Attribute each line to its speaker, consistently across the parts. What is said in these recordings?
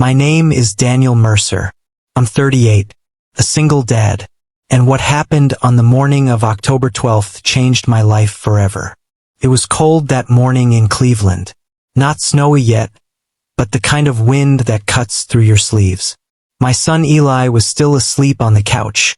Speaker 1: My name is Daniel Mercer. I'm 38, a single dad, and what happened on the morning of October 12th changed my life forever. It was cold that morning in Cleveland. Not snowy yet, but the kind of wind that cuts through your sleeves. My son Eli was still asleep on the couch,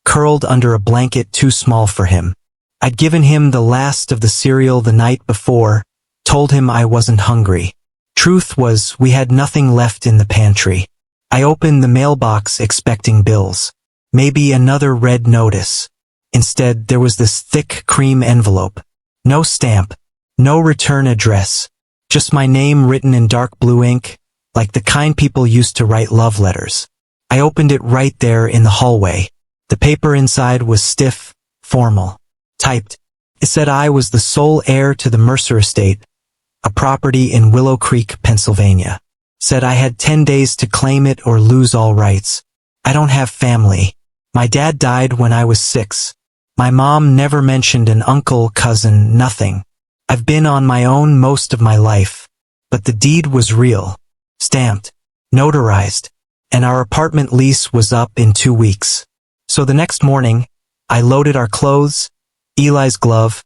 Speaker 1: curled under a blanket too small for him. I'd given him the last of the cereal the night before, told him I wasn't hungry. Truth was, we had nothing left in the pantry. I opened the mailbox expecting bills. Maybe another red notice. Instead, there was this thick cream envelope. No stamp, no return address. Just my name written in dark blue ink, like the kind people used to write love letters. I opened it right there in the hallway. The paper inside was stiff, formal, typed. It said I was the sole heir to the Mercer estate, a property in Willow Creek, Pennsylvania. Said I had 10 days to claim it or lose all rights. I don't have family. My dad died when I was 6. My mom never mentioned an uncle, cousin, nothing. I've been on my own most of my life. But the deed was real, stamped, notarized, and our apartment lease was up in 2 weeks. So the next morning, I loaded our clothes, Eli's glove,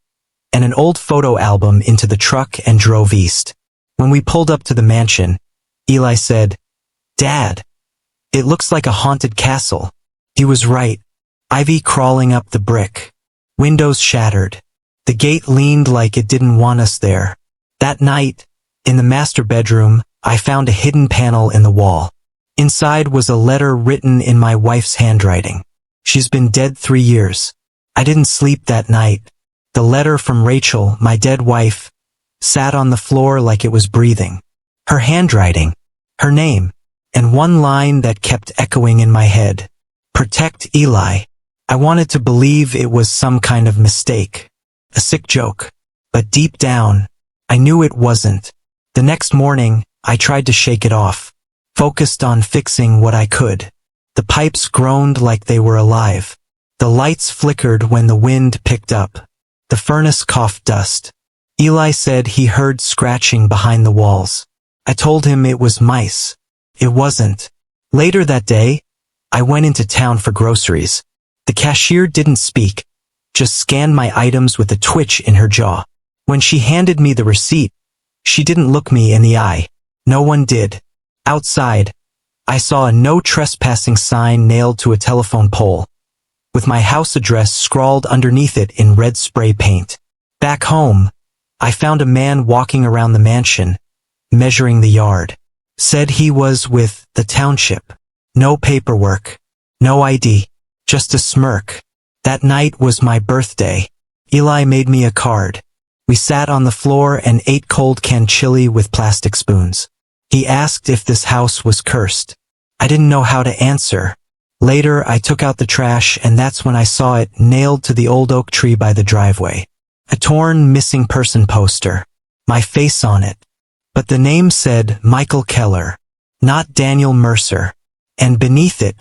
Speaker 1: and an old photo album into the truck and drove east. When we pulled up to the mansion, Eli said, "Dad, it looks like a haunted castle." He was right. Ivy crawling up the brick. Windows shattered. The gate leaned like it didn't want us there. That night, in the master bedroom, I found a hidden panel in the wall. Inside was a letter written in my wife's handwriting. She's been dead 3 years. I didn't sleep that night. The letter from Rachel, my dead wife, sat on the floor like it was breathing. Her handwriting, her name, and one line that kept echoing in my head. Protect Eli. I wanted to believe it was some kind of mistake, a sick joke, but deep down, I knew it wasn't. The next morning, I tried to shake it off, focused on fixing what I could. The pipes groaned like they were alive. The lights flickered when the wind picked up. The furnace coughed dust. Eli said he heard scratching behind the walls. I told him it was mice. It wasn't. Later that day, I went into town for groceries. The cashier didn't speak, just scanned my items with a twitch in her jaw. When she handed me the receipt, she didn't look me in the eye. No one did. Outside, I saw a no trespassing sign nailed to a telephone pole, with my house address scrawled underneath it in red spray paint. Back home, I found a man walking around the mansion, measuring the yard. Said he was with the township. No paperwork, no ID, just a smirk. That night was my birthday. Eli made me a card. We sat on the floor and ate cold canned chili with plastic spoons. He asked if this house was cursed. I didn't know how to answer. Later, I took out the trash and that's when I saw it nailed to the old oak tree by the driveway. A torn missing person poster. My face on it. But the name said Michael Keller, not Daniel Mercer. And beneath it,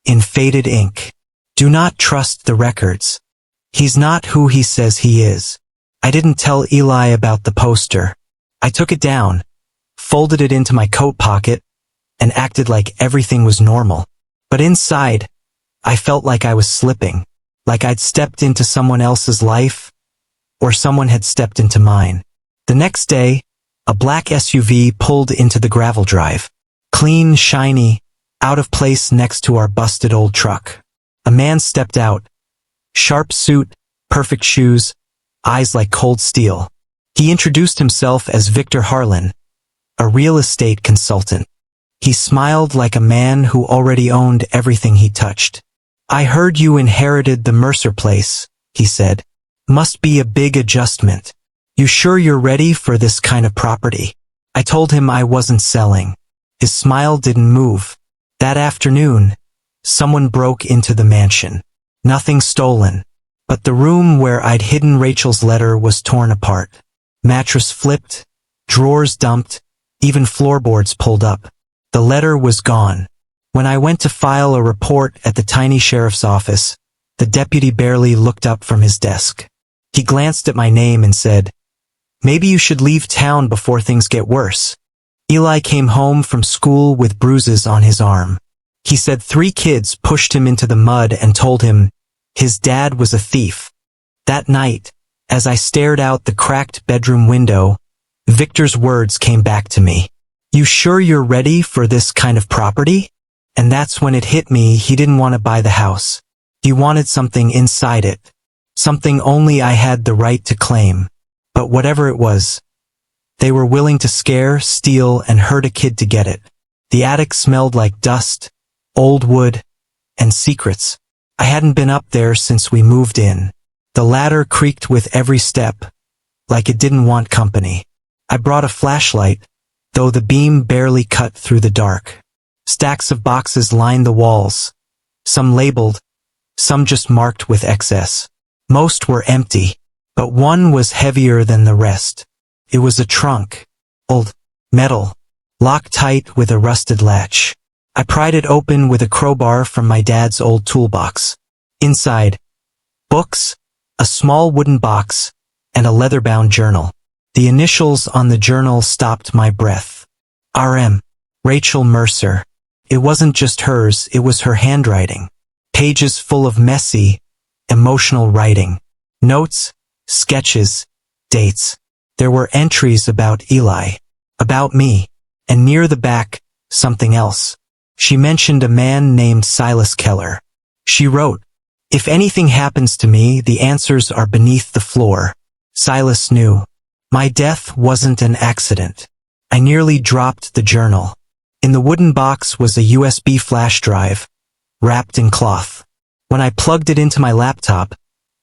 Speaker 1: in faded ink, "Do not trust the records. He's not who he says he is." I didn't tell Eli about the poster. I took it down, folded it into my coat pocket, and acted like everything was normal. But inside, I felt like I was slipping, like I'd stepped into someone else's life, or someone had stepped into mine. The next day, a black SUV pulled into the gravel drive. Clean, shiny, out of place next to our busted old truck. A man stepped out. Sharp suit, perfect shoes, eyes like cold steel. He introduced himself as Victor Harlan, a real estate consultant. He smiled like a man who already owned everything he touched. "I heard you inherited the Mercer place," he said. "Must be a big adjustment. You sure you're ready for this kind of property?" I told him I wasn't selling. His smile didn't move. That afternoon, someone broke into the mansion. Nothing stolen, but the room where I'd hidden Rachel's letter was torn apart. Mattress flipped, drawers dumped, even floorboards pulled up. The letter was gone. When I went to file a report at the tiny sheriff's office, the deputy barely looked up from his desk. He glanced at my name and said, "Maybe you should leave town before things get worse." Eli came home from school with bruises on his arm. He said 3 kids pushed him into the mud and told him his dad was a thief. That night, as I stared out the cracked bedroom window, Victor's words came back to me. "You sure you're ready for this kind of property?" And that's when it hit me. He didn't want to buy the house. He wanted something inside it. Something only I had the right to claim. But whatever it was, they were willing to scare, steal, and hurt a kid to get it. The attic smelled like dust, old wood, and secrets. I hadn't been up there since we moved in. The ladder creaked with every step, like it didn't want company. I brought a flashlight, though the beam barely cut through the dark. Stacks of boxes lined the walls, some labeled, some just marked with excess. Most were empty, but one was heavier than the rest. It was a trunk, old, metal, locked tight with a rusted latch. I pried it open with a crowbar from my dad's old toolbox. Inside, books, a small wooden box, and a leather-bound journal. The initials on the journal stopped my breath. R.M. Rachel Mercer. It wasn't just hers, it was her handwriting. Pages full of messy, emotional writing. Notes, sketches, dates. There were entries about Eli, about me, and near the back, something else. She mentioned a man named Silas Keller. She wrote, "If anything happens to me, the answers are beneath the floor." Silas knew. My death wasn't an accident. I nearly dropped the journal. In the wooden box was a USB flash drive, wrapped in cloth. When I plugged it into my laptop,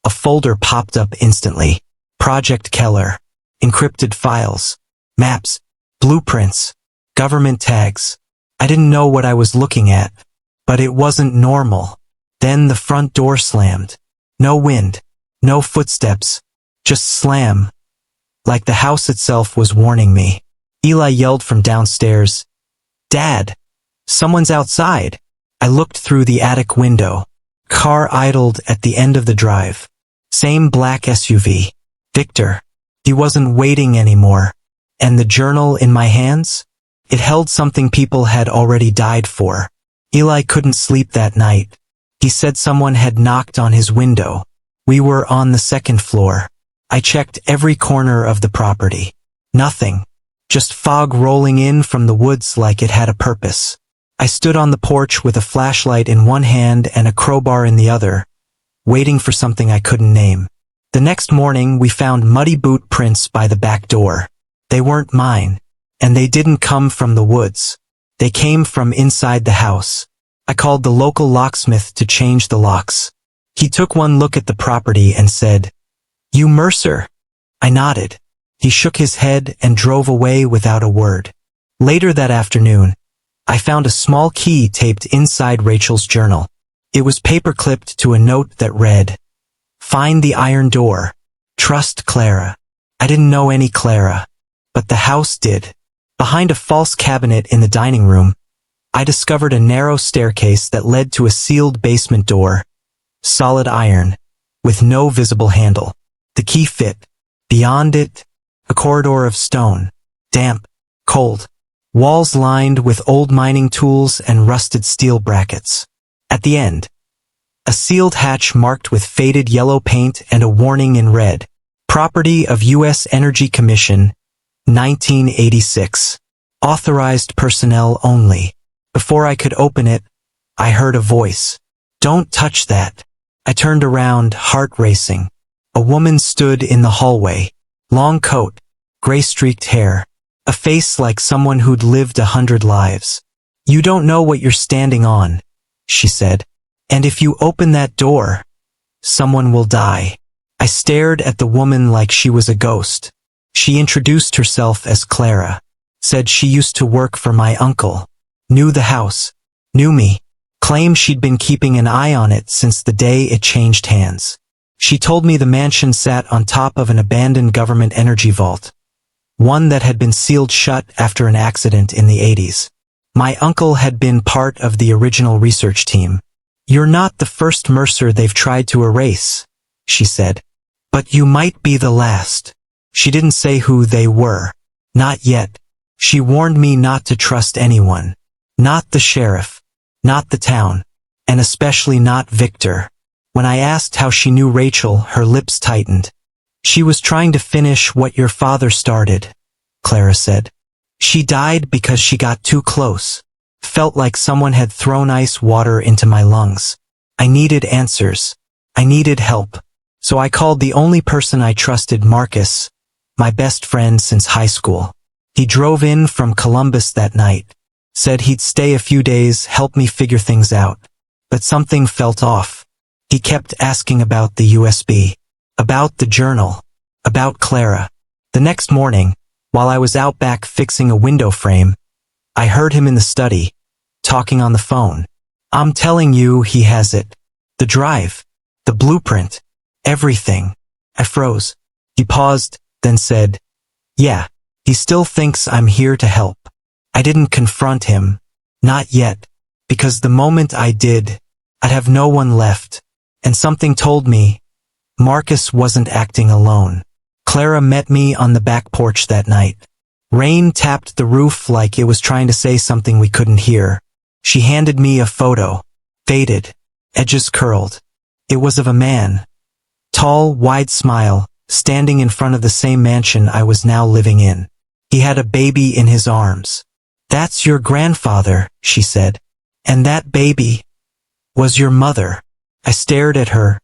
Speaker 1: a folder popped up instantly. Project Keller. Encrypted files. Maps. Blueprints. Government tags. I didn't know what I was looking at, but it wasn't normal. Then the front door slammed. No wind. No footsteps. Just slam. Like the house itself was warning me. Eli yelled from downstairs, "Dad! Someone's outside!" I looked through the attic window. Car idled at the end of the drive. Same black SUV. Victor. He wasn't waiting anymore. And the journal in my hands? It held something people had already died for. Eli couldn't sleep that night. He said someone had knocked on his window. We were on the 2nd floor. I checked every corner of the property. Nothing. Just fog rolling in from the woods like it had a purpose. I stood on the porch with a flashlight in one hand and a crowbar in the other, waiting for something I couldn't name. The next morning, we found muddy boot prints by the back door. They weren't mine, and they didn't come from the woods. They came from inside the house. I called the local locksmith to change the locks. He took one look at the property and said, "You Mercer?" I nodded. He shook his head and drove away without a word. Later that afternoon, I found a small key taped inside Rachel's journal. It was paper-clipped to a note that read, "Find the iron door. Trust Clara." I didn't know any Clara, but the house did. Behind a false cabinet in the dining room, I discovered a narrow staircase that led to a sealed basement door, solid iron, with no visible handle. The key fit. Beyond it, a corridor of stone, damp, cold, walls lined with old mining tools and rusted steel brackets. At the end, a sealed hatch marked with faded yellow paint and a warning in red. Property of U.S. Energy Commission, 1986. Authorized personnel only. Before I could open it, I heard a voice. "Don't touch that." I turned around, heart racing. A woman stood in the hallway. Long coat, gray-streaked hair, a face like someone who'd lived 100 lives. "You don't know what you're standing on," she said. "And if you open that door, someone will die." I stared at the woman like she was a ghost. She introduced herself as Clara, said she used to work for my uncle, knew the house, knew me, claimed she'd been keeping an eye on it since the day it changed hands. She told me the mansion sat on top of an abandoned government energy vault, one that had been sealed shut after an accident in the 80s. My uncle had been part of the original research team. "You're not the first Mercer they've tried to erase," she said. "But you might be the last." She didn't say who they were. Not yet. She warned me not to trust anyone. Not the sheriff. Not the town. And especially not Victor. When I asked how she knew Rachel, her lips tightened. She was trying to finish what your father started, Clara said. She died because she got too close. Felt like someone had thrown ice water into my lungs. I needed answers. I needed help. So I called the only person I trusted, Marcus, my best friend since high school. He drove in from Columbus that night. Said he'd stay a few days, help me figure things out. But something felt off. He kept asking about the USB, about the journal, about Clara. The next morning, while I was out back fixing a window frame, I heard him in the study, talking on the phone. I'm telling you, he has it. The drive, the blueprint, everything. I froze. He paused, then said, yeah, he still thinks I'm here to help. I didn't confront him. Not yet. Because the moment I did, I'd have no one left. And something told me, Marcus wasn't acting alone. Clara met me on the back porch that night. Rain tapped the roof like it was trying to say something we couldn't hear. She handed me a photo. Faded. Edges curled. It was of a man. Tall, wide smile, standing in front of the same mansion I was now living in. He had a baby in his arms. That's your grandfather, she said. And that baby was your mother. I stared at her,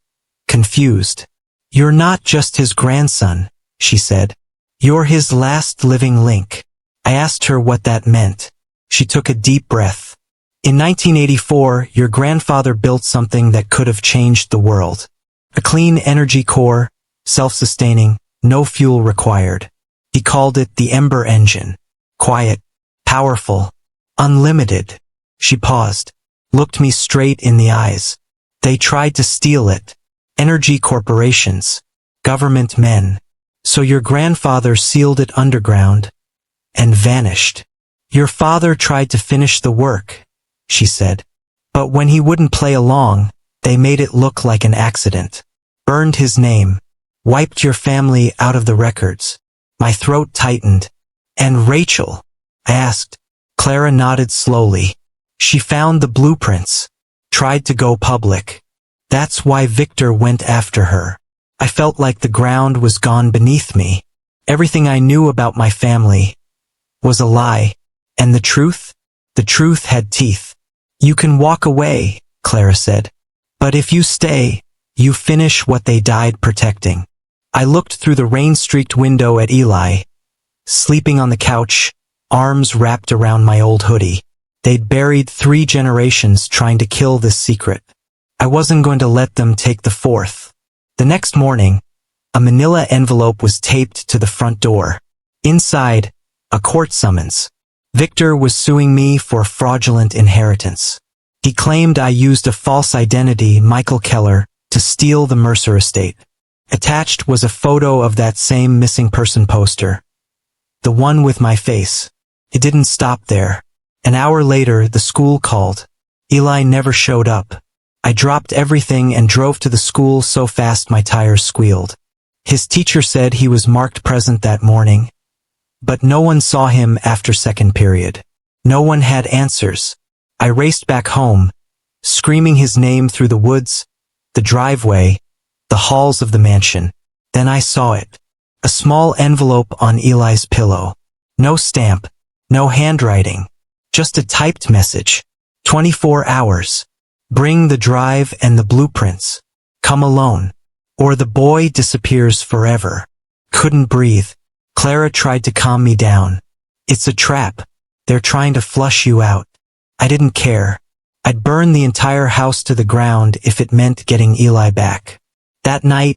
Speaker 1: confused. You're not just his grandson, she said. You're his last living link. I asked her what that meant. She took a deep breath. In 1984, your grandfather built something that could have changed the world. A clean energy core, self-sustaining, no fuel required. He called it the Ember Engine. Quiet, powerful, unlimited. She paused, looked me straight in the eyes. They tried to steal it. Energy corporations, government men. So your grandfather sealed it underground and vanished. Your father tried to finish the work, she said. But when he wouldn't play along, they made it look like an accident. Burned his name. Wiped your family out of the records. My throat tightened. And Rachel? I asked. Clara nodded slowly. She found the blueprints. Tried to go public. That's why Victor went after her. I felt like the ground was gone beneath me. Everything I knew about my family was a lie. And the truth had teeth. You can walk away, Clara said. But if you stay, you finish what they died protecting. I looked through the rain-streaked window at Eli, sleeping on the couch, arms wrapped around my old hoodie. They'd buried 3 generations trying to kill this secret. I wasn't going to let them take the 4th. The next morning, a manila envelope was taped to the front door. Inside, a court summons. Victor was suing me for fraudulent inheritance. He claimed I used a false identity, Michael Keller, to steal the Mercer estate. Attached was a photo of that same missing person poster. The one with my face. It didn't stop there. An hour later, the school called. Eli never showed up. I dropped everything and drove to the school so fast my tires squealed. His teacher said he was marked present that morning. But no one saw him after second period. No one had answers. I raced back home, screaming his name through the woods, the driveway, the halls of the mansion. Then I saw it. A small envelope on Eli's pillow. No stamp, no handwriting. Just a typed message. 24 hours. Bring the drive and the blueprints. Come alone. Or the boy disappears forever. Couldn't breathe. Clara tried to calm me down. It's a trap. They're trying to flush you out. I didn't care. I'd burn the entire house to the ground if it meant getting Eli back. That night,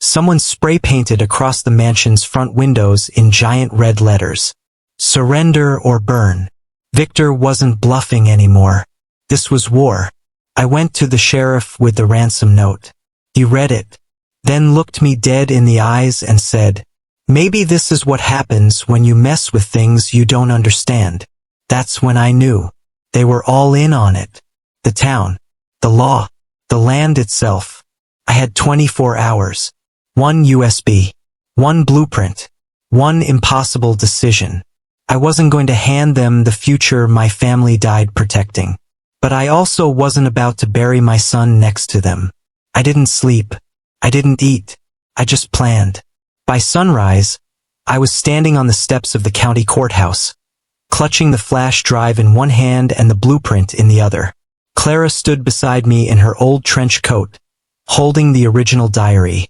Speaker 1: someone spray-painted across the mansion's front windows in giant red letters. Surrender or burn. Victor wasn't bluffing anymore. This was war. I went to the sheriff with the ransom note. He read it, then looked me dead in the eyes and said, "Maybe this is what happens when you mess with things you don't understand." That's when I knew. They were all in on it. The town, the law, the land itself. I had 24 hours. 1 USB. 1 blueprint. 1 impossible decision. I wasn't going to hand them the future my family died protecting. But I also wasn't about to bury my son next to them. I didn't sleep. I didn't eat. I just planned. By sunrise, I was standing on the steps of the county courthouse, clutching the flash drive in one hand and the blueprint in the other. Clara stood beside me in her old trench coat, holding the original diary.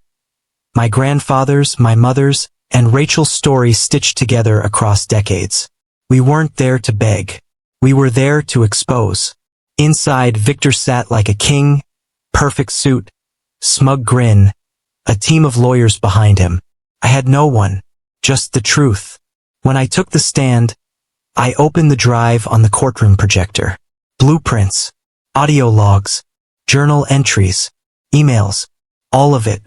Speaker 1: My grandfather's, my mother's, and Rachel's story stitched together across decades. We weren't there to beg. We were there to expose. Inside, Victor sat like a king, perfect suit, smug grin, a team of lawyers behind him. I had no one, just the truth. When I took the stand, I opened the drive on the courtroom projector. Blueprints, audio logs, journal entries, emails, all of it.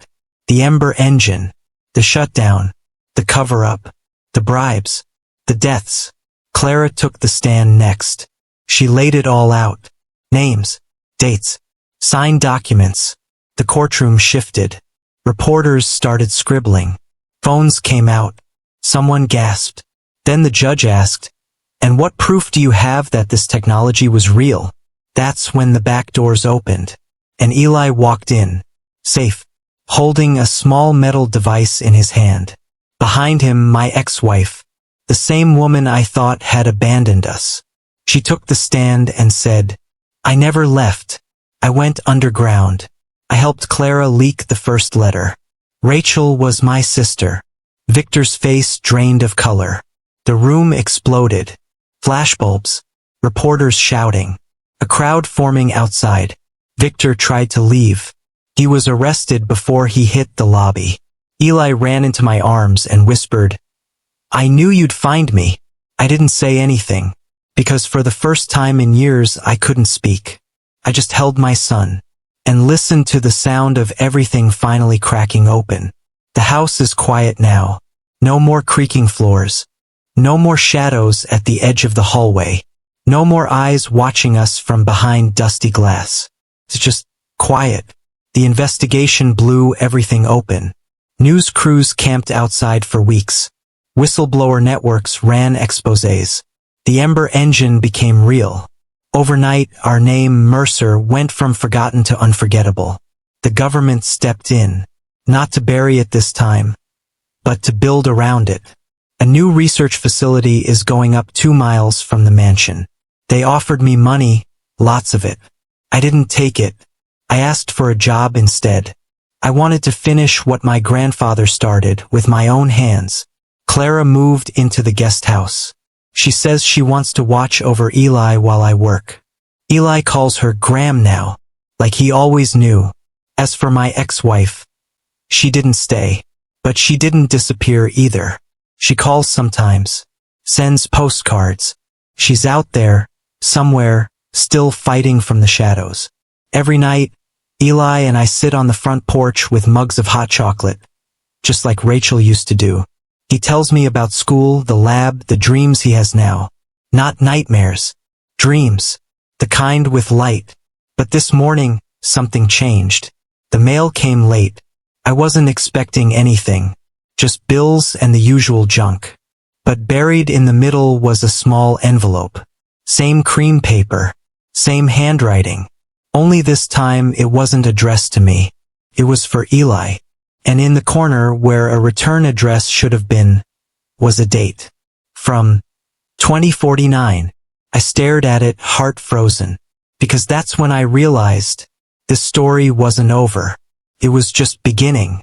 Speaker 1: The Ember engine, the shutdown, the cover-up, the bribes, the deaths. Clara took the stand next. She laid it all out. Names, dates, signed documents. The courtroom shifted. Reporters started scribbling. Phones came out. Someone gasped. Then the judge asked, "And what proof do you have that this technology was real?" That's when the back doors opened, and Eli walked in, safe, holding a small metal device in his hand. Behind him, my ex-wife, the same woman I thought had abandoned us. She took the stand and said, "I never left. I went underground. I helped Clara leak the first letter. Rachel was my sister." Victor's face drained of color. The room exploded. Flashbulbs. Reporters shouting. A crowd forming outside. Victor tried to leave. He was arrested before he hit the lobby. Eli ran into my arms and whispered, "I knew you'd find me." I didn't say anything, because for the first time in years I couldn't speak. I just held my son and listened to the sound of everything finally cracking open. The house is quiet now. No more creaking floors. No more shadows at the edge of the hallway. No more eyes watching us from behind dusty glass. It's just quiet. The investigation blew everything open. News crews camped outside for weeks. Whistleblower networks ran exposés. The Ember engine became real. Overnight, our name, Mercer, went from forgotten to unforgettable. The government stepped in, not to bury it this time, but to build around it. A new research facility is going up 2 miles from the mansion. They offered me money, lots of it. I didn't take it. I asked for a job instead. I wanted to finish what my grandfather started with my own hands. Clara moved into the guest house. She says she wants to watch over Eli while I work. Eli calls her Graham now, like he always knew. As for my ex-wife, she didn't stay, but she didn't disappear either. She calls sometimes, sends postcards. She's out there, somewhere, still fighting from the shadows. Every night, Eli and I sit on the front porch with mugs of hot chocolate, just like Rachel used to do. He tells me about school, the lab, the dreams he has now. Not nightmares. Dreams. The kind with light. But this morning, something changed. The mail came late. I wasn't expecting anything. Just bills and the usual junk. But buried in the middle was a small envelope. Same cream paper. Same handwriting. Only this time it wasn't addressed to me. It was for Eli. And in the corner where a return address should have been, was a date. From 2049. I stared at it, heart frozen. Because that's when I realized this story wasn't over. It was just beginning.